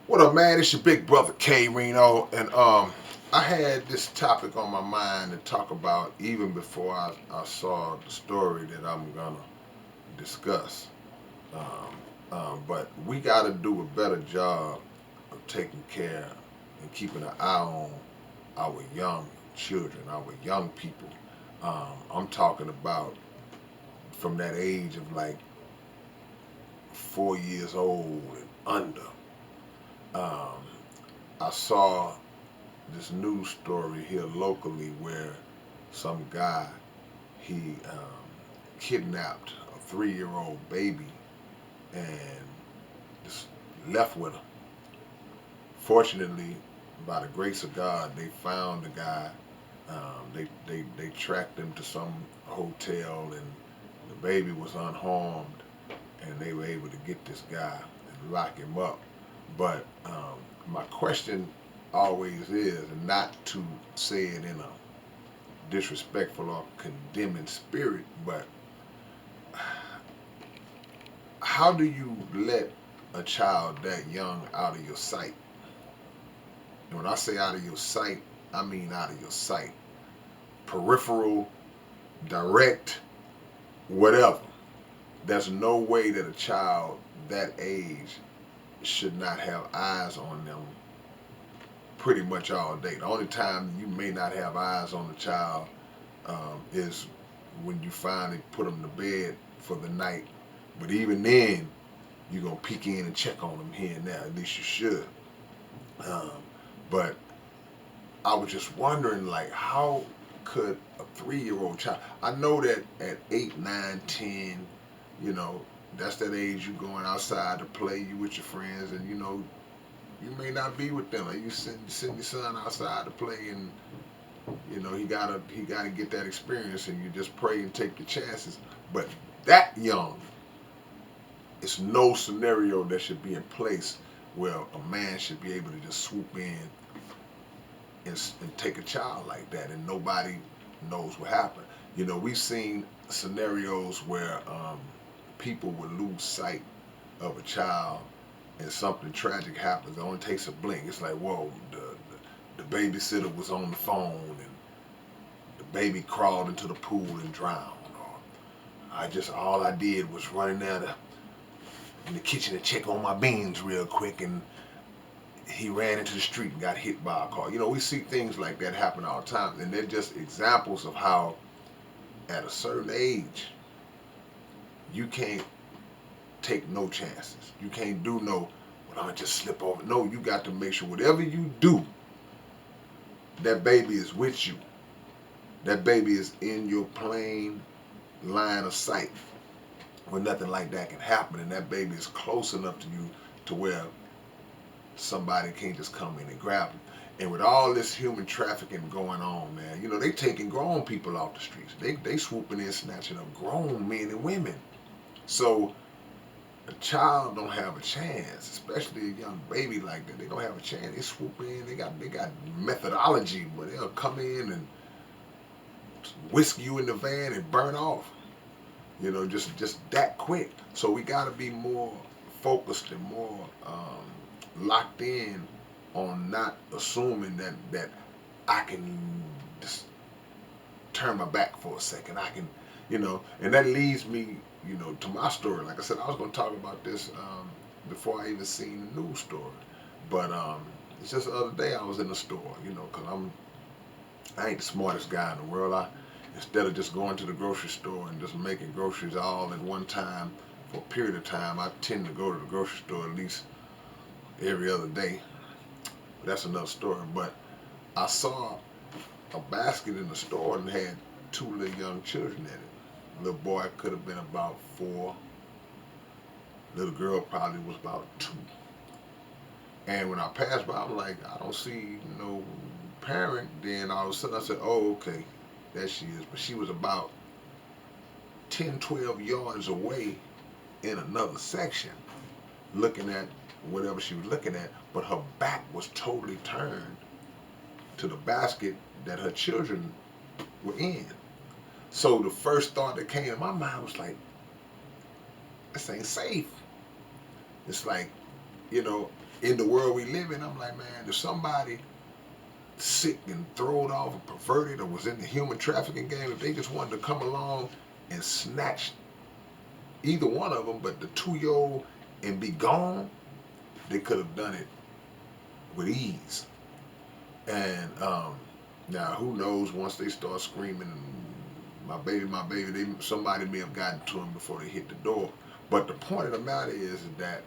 What up, man? It's your big brother K-Rino, and I had this topic on my mind to talk about even before I saw the story that I'm gonna discuss. But we got to do a better job of taking care and keeping an eye on our young children, our young people. I'm talking about from that age of like 4 years old and under. Um, I saw this news story here locally where some guy he kidnapped a 3-year-old baby and just left with her. Fortunately, by the grace of God, they found the guy. They tracked him to some hotel, and the baby was unharmed, and they were able to get this guy and lock him up. But my question always is not to say it in a disrespectful or condemning spirit, but how do you let a child that young out of your sight? And when I say out of your sight, I mean out of your sight. Peripheral, direct, whatever. There's no way that a child that age should not have eyes on them pretty much all day. The only time you may not have eyes on the child is when you finally put them to bed for the night. But even then, you're going to peek in and check on them here and there. At least you should. Um, but I was just wondering, like, how could a 3-year-old child? I know that at 8, 9, 10, you know, that's that age you going outside to play, you with your friends, and you may not be with them. Like you send your son outside to play, and he gotta get that experience, and you just pray and take your chances. But that young, it's no scenario that should be in place where a man should be able to just swoop in and take a child like that, and nobody knows what happened. We've seen scenarios where people would lose sight of a child and something tragic happens. It only takes a blink. It's like, whoa, the babysitter was on the phone and the baby crawled into the pool and drowned. Or all I did was run in there in the kitchen and check on my beans real quick, and he ran into the street and got hit by a car. We see things like that happen all the time, and they're just examples of how at a certain age you can't take no chances. You can't do no, well, I'm gonna just slip over. No, you got to make sure whatever you do, that baby is with you. That baby is in your plain line of sight where nothing like that can happen, and that baby is close enough to you to where somebody can't just come in and grab them. And with all this human trafficking going on, man, they taking grown people off the streets. They swooping in, snatching up grown men and women. So a child don't have a chance, especially a young baby like that. They don't have a chance. They swoop in. They got methodology where they'll come in and whisk you in the van and burn off. Just that quick. So we got to be more focused and more locked in on not assuming that I can just turn my back for a second. I can, and that leads me, to my story. Like I said, I was going to talk about this before I even seen the news story. But it's just the other day I was in the store, because I ain't the smartest guy in the world. Instead of just going to the grocery store and just making groceries all at one time for a period of time, I tend to go to the grocery store at least every other day. But that's another story. But I saw a basket in the store and had two little young children in it. Little boy could have been about 4. Little girl probably was about 2. And when I passed by, I'm like, I don't see no parent. Then all of a sudden I said, oh, okay, there she is. But she was about 10, 12 yards away in another section looking at whatever she was looking at, but her back was totally turned to the basket that her children were in. So the first thought that came to my mind was like, this ain't safe. It's like, you know, in the world we live in, I'm like, man, if somebody sick and thrown off or perverted or was in the human trafficking game, if they just wanted to come along and snatch either one of them, but the 2-year-old and be gone, they could have done it with ease. And now who knows, once they start screaming, my baby, somebody may have gotten to them before they hit the door. But the point of the matter is that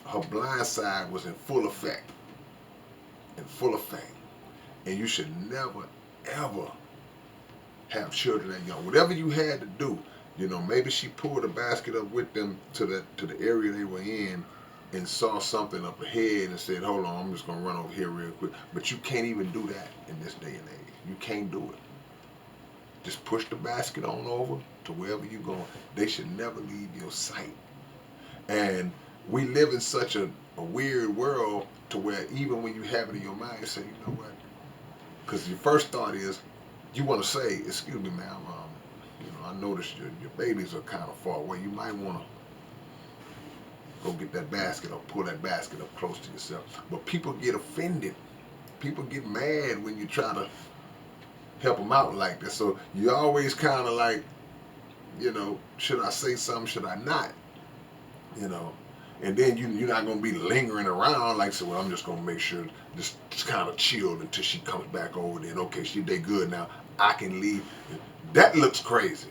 her blind side was in full effect. In full effect. And you should never, ever have children that young. Whatever you had to do, maybe she pulled a basket up with them to the area they were in and saw something up ahead and said, hold on, I'm just going to run over here real quick. But you can't even do that in this day and age. You can't do it. Just push the basket on over to wherever you're going. They should never leave your sight. And we live in such a weird world to where even when you have it in your mind, you say, you know what? Because your first thought is, you want to say, excuse me, ma'am, I noticed your babies are kind of far away. You might want to go get that basket or pull that basket up close to yourself. But people get offended. People get mad when you try to help them out like that. So you always kind of like, should I say something? Should I not? And then you're not going to be lingering around like, so well, I'm just going to make sure just kind of chill until she comes back over there. And okay, they good now. I can leave. That looks crazy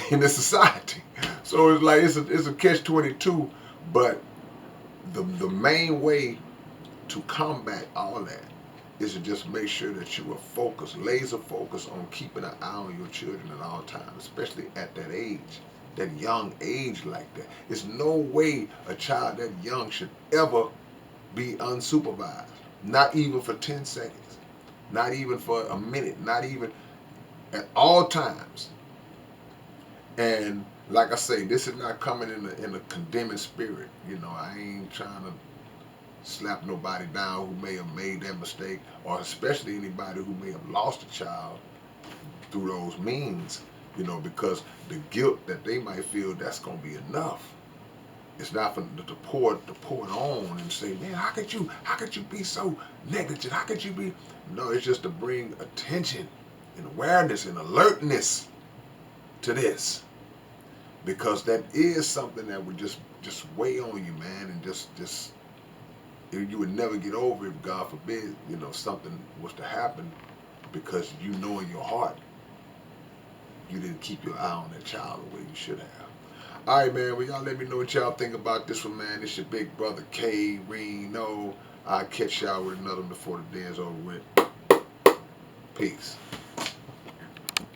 in this society. So it's like it's a catch-22. But the main way to combat all that is to just make sure that you are focused, laser focused on keeping an eye on your children at all times, especially at that age. That young age like that. There's no way a child that young should ever be unsupervised. Not even for 10 seconds. Not even for a minute. Not even at all times. And like I say, this is not coming in a condemning spirit. I ain't trying to slap nobody down who may have made that mistake, or especially anybody who may have lost a child through those means. Because the guilt that they might feel, that's going to be enough. It's not for to pour it on and say, man, how could you be so negligent? How could you be? No, it's just to bring attention and awareness and alertness to this, because that is something that would just weigh on you, man, and just you would never get over if, God forbid, something was to happen, because in your heart you didn't keep your eye on that child the way you should have. All right, man. Well, y'all let me know what y'all think about this one, man. It's your big brother K-Rino. I'll catch y'all with another one before the day is over with. Peace.